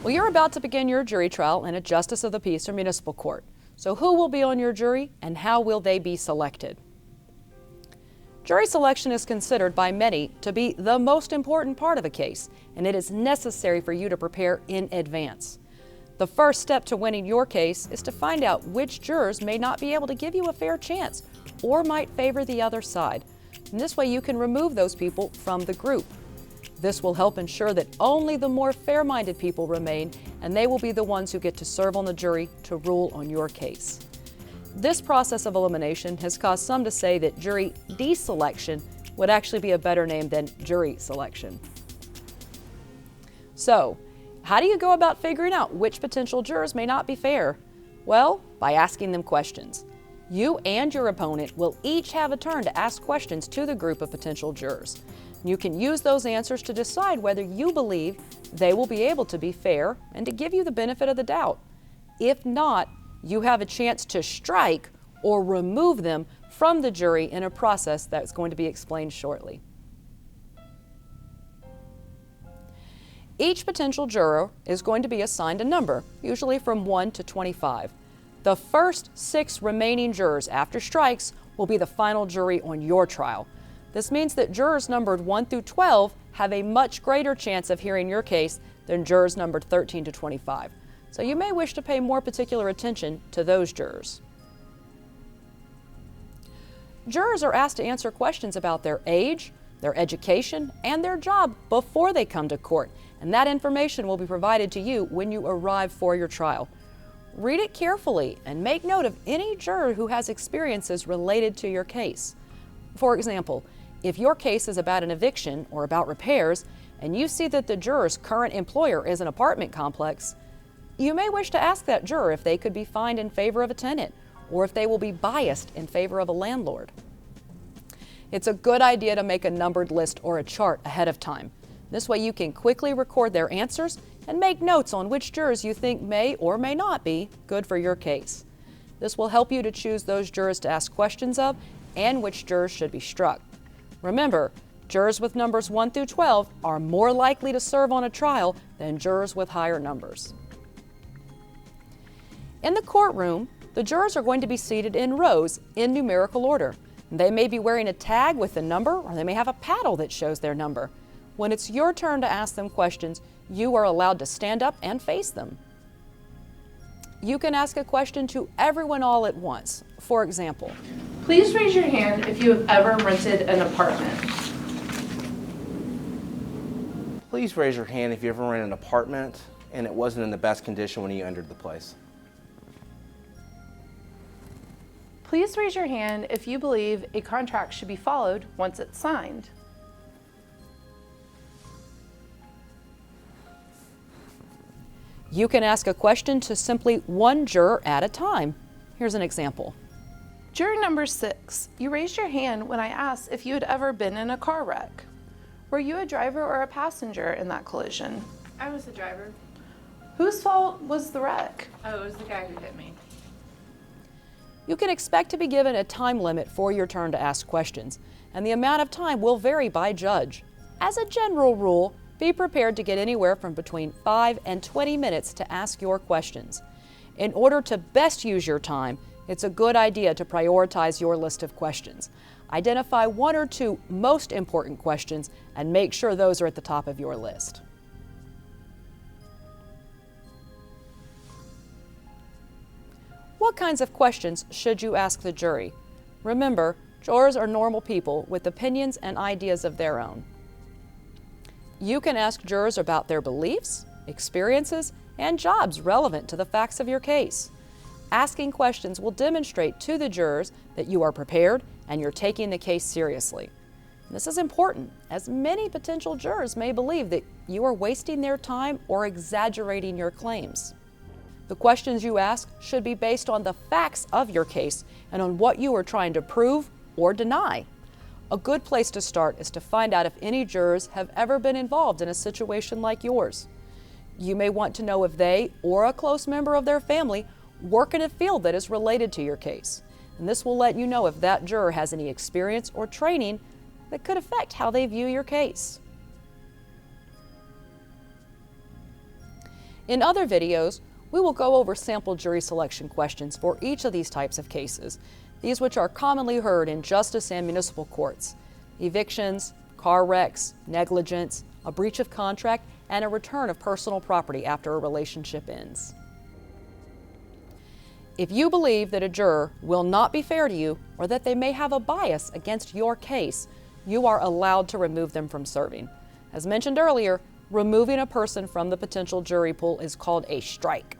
Well, you're about to begin your jury trial in a justice of the peace or municipal court. So who will be on your jury and how will they be selected? Jury selection is considered by many to be the most important part of a case, and it is necessary for you to prepare in advance. The first step to winning your case is to find out which jurors may not be able to give you a fair chance or might favor the other side. And this way you can remove those people from the group. This will help ensure that only the more fair-minded people remain, and they will be the ones who get to serve on the jury to rule on your case. This process of elimination has caused some to say that jury deselection would actually be a better name than jury selection. So, how do you go about figuring out which potential jurors may not be fair? Well, by asking them questions. You and your opponent will each have a turn to ask questions to the group of potential jurors. You can use those answers to decide whether you believe they will be able to be fair and to give you the benefit of the doubt. If not, you have a chance to strike or remove them from the jury in a process that's going to be explained shortly. Each potential juror is going to be assigned a number, usually from 1 to 25. The first 6 remaining jurors after strikes will be the final jury on your trial. This means that jurors numbered 1 through 12 have a much greater chance of hearing your case than jurors numbered 13 to 25. So you may wish to pay more particular attention to those jurors. Jurors are asked to answer questions about their age, their education, and their job before they come to court, and that information will be provided to you when you arrive for your trial. Read it carefully and make note of any juror who has experiences related to your case. For example, if your case is about an eviction or about repairs, and you see that the juror's current employer is an apartment complex, you may wish to ask that juror if they could be fined in favor of a tenant, or if they will be biased in favor of a landlord. It's a good idea to make a numbered list or a chart ahead of time. This way you can quickly record their answers and make notes on which jurors you think may or may not be good for your case. This will help you to choose those jurors to ask questions of and which jurors should be struck. Remember, jurors with numbers 1 through 12 are more likely to serve on a trial than jurors with higher numbers. In the courtroom, the jurors are going to be seated in rows in numerical order. They may be wearing a tag with a number, or they may have a paddle that shows their number. When it's your turn to ask them questions, you are allowed to stand up and face them. You can ask a question to everyone all at once. For example, please raise your hand if you have ever rented an apartment. Please raise your hand if you ever rented an apartment and it wasn't in the best condition when you entered the place. Please raise your hand if you believe a contract should be followed once it's signed. You can ask a question to simply one juror at a time. Here's an example. Juror number 6, you raised your hand when I asked if you had ever been in a car wreck. Were you a driver or a passenger in that collision? I was the driver. Whose fault was the wreck? Oh, it was the guy who hit me. You can expect to be given a time limit for your turn to ask questions, and the amount of time will vary by judge. As a general rule, be prepared to get anywhere from between 5 and 20 minutes to ask your questions. In order to best use your time, it's a good idea to prioritize your list of questions. Identify 1 or 2 most important questions and make sure those are at the top of your list. What kinds of questions should you ask the jury? Remember, jurors are normal people with opinions and ideas of their own. You can ask jurors about their beliefs, experiences, and jobs relevant to the facts of your case. Asking questions will demonstrate to the jurors that you are prepared and you're taking the case seriously. This is important, as many potential jurors may believe that you are wasting their time or exaggerating your claims. The questions you ask should be based on the facts of your case and on what you are trying to prove or deny. A good place to start is to find out if any jurors have ever been involved in a situation like yours. You may want to know if they or a close member of their family work in a field that is related to your case. And this will let you know if that juror has any experience or training that could affect how they view your case. In other videos, we will go over sample jury selection questions for each of these types of cases, these which are commonly heard in justice and municipal courts: evictions, car wrecks, negligence, a breach of contract, and a return of personal property after a relationship ends. If you believe that a juror will not be fair to you or that they may have a bias against your case, you are allowed to remove them from serving. As mentioned earlier, removing a person from the potential jury pool is called a strike.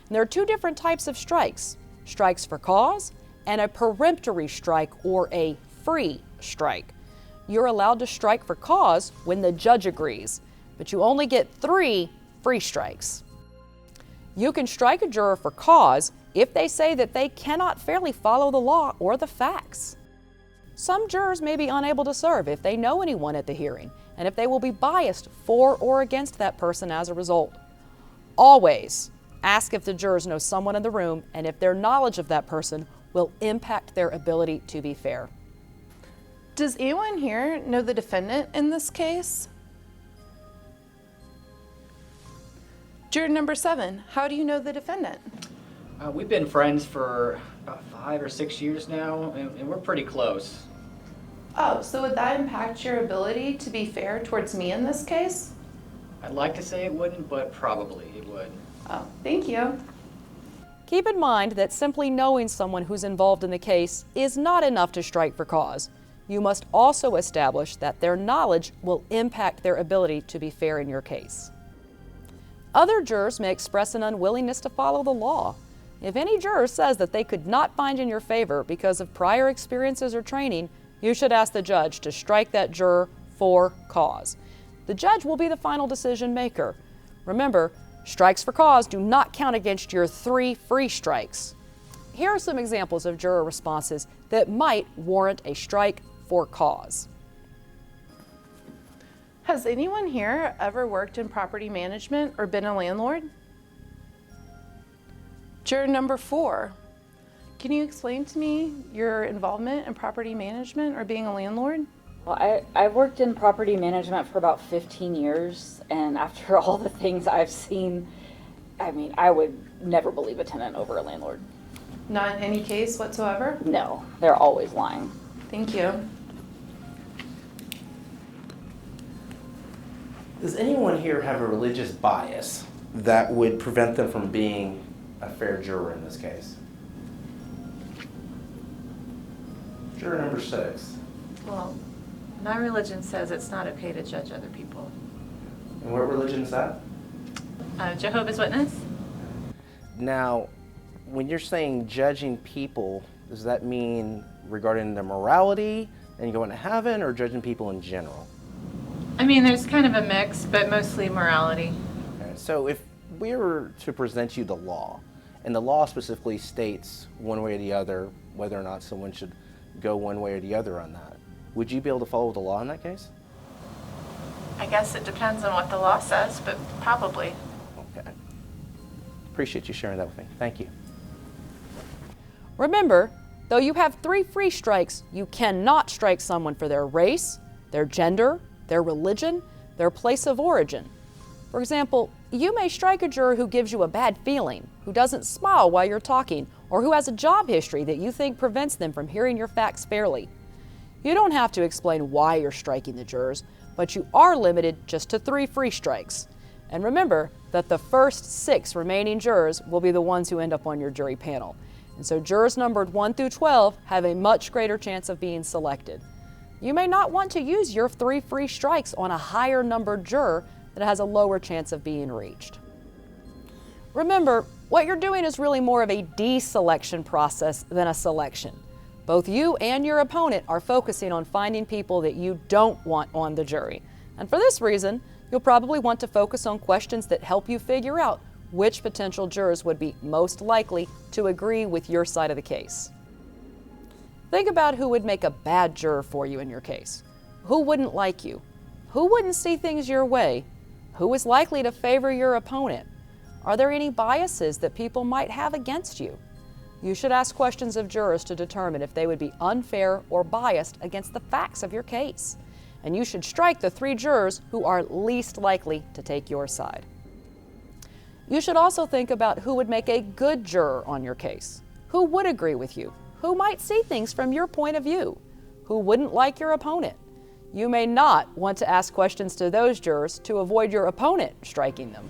And there are two different types of strikes: strikes for cause and a peremptory strike or a free strike. You're allowed to strike for cause when the judge agrees, but you only get 3 free strikes. You can strike a juror for cause if they say that they cannot fairly follow the law or the facts. Some jurors may be unable to serve if they know anyone at the hearing and if they will be biased for or against that person as a result. Always ask if the jurors know someone in the room and if their knowledge of that person will impact their ability to be fair. Does anyone here know the defendant in this case? Juror number 7, how do you know the defendant? We've been friends for about 5 or 6 years now, and we're pretty close. Oh, so would that impact your ability to be fair towards me in this case? I'd like to say it wouldn't, but probably it would. Oh, thank you. Keep in mind that simply knowing someone who's involved in the case is not enough to strike for cause. You must also establish that their knowledge will impact their ability to be fair in your case. Other jurors may express an unwillingness to follow the law. If any juror says that they could not find in your favor because of prior experiences or training, you should ask the judge to strike that juror for cause. The judge will be the final decision maker. Remember, strikes for cause do not count against your 3 free strikes. Here are some examples of juror responses that might warrant a strike for cause. Has anyone here ever worked in property management or been a landlord? Juror number 4, can you explain to me your involvement in property management or being a landlord? Well, I've worked in property management for about 15 years, and after all the things I've seen, I mean, I would never believe a tenant over a landlord. Not in any case whatsoever? No, they're always lying. Thank you. Does anyone here have a religious bias that would prevent them from being a fair juror in this case? Juror number 6. Well, my religion says it's not okay to judge other people. And what religion is that? Jehovah's Witness? Now, when you're saying judging people, does that mean regarding their morality and going to heaven, or judging people in general? I mean, there's kind of a mix, but mostly morality. Okay, so if we were to present you the law, and the law specifically states one way or the other whether or not someone should go one way or the other on that, would you be able to follow the law in that case? I guess it depends on what the law says, but probably. Okay. Appreciate you sharing that with me. Thank you. Remember, though you have 3 free strikes, you cannot strike someone for their race, their gender, their religion, their place of origin. For example, you may strike a juror who gives you a bad feeling, who doesn't smile while you're talking, or who has a job history that you think prevents them from hearing your facts fairly. You don't have to explain why you're striking the jurors, but you are limited just to 3 free strikes. And remember that the first 6 remaining jurors will be the ones who end up on your jury panel. And so jurors numbered 1 through 12 have a much greater chance of being selected. You may not want to use your 3 free strikes on a higher numbered juror that has a lower chance of being reached. Remember, what you're doing is really more of a deselection process than a selection. Both you and your opponent are focusing on finding people that you don't want on the jury. And for this reason, you'll probably want to focus on questions that help you figure out which potential jurors would be most likely to agree with your side of the case. Think about who would make a bad juror for you in your case. Who wouldn't like you? Who wouldn't see things your way? Who is likely to favor your opponent? Are there any biases that people might have against you? You should ask questions of jurors to determine if they would be unfair or biased against the facts of your case. And you should strike the 3 jurors who are least likely to take your side. You should also think about who would make a good juror on your case, who would agree with you, who might see things from your point of view, who wouldn't like your opponent. You may not want to ask questions to those jurors to avoid your opponent striking them.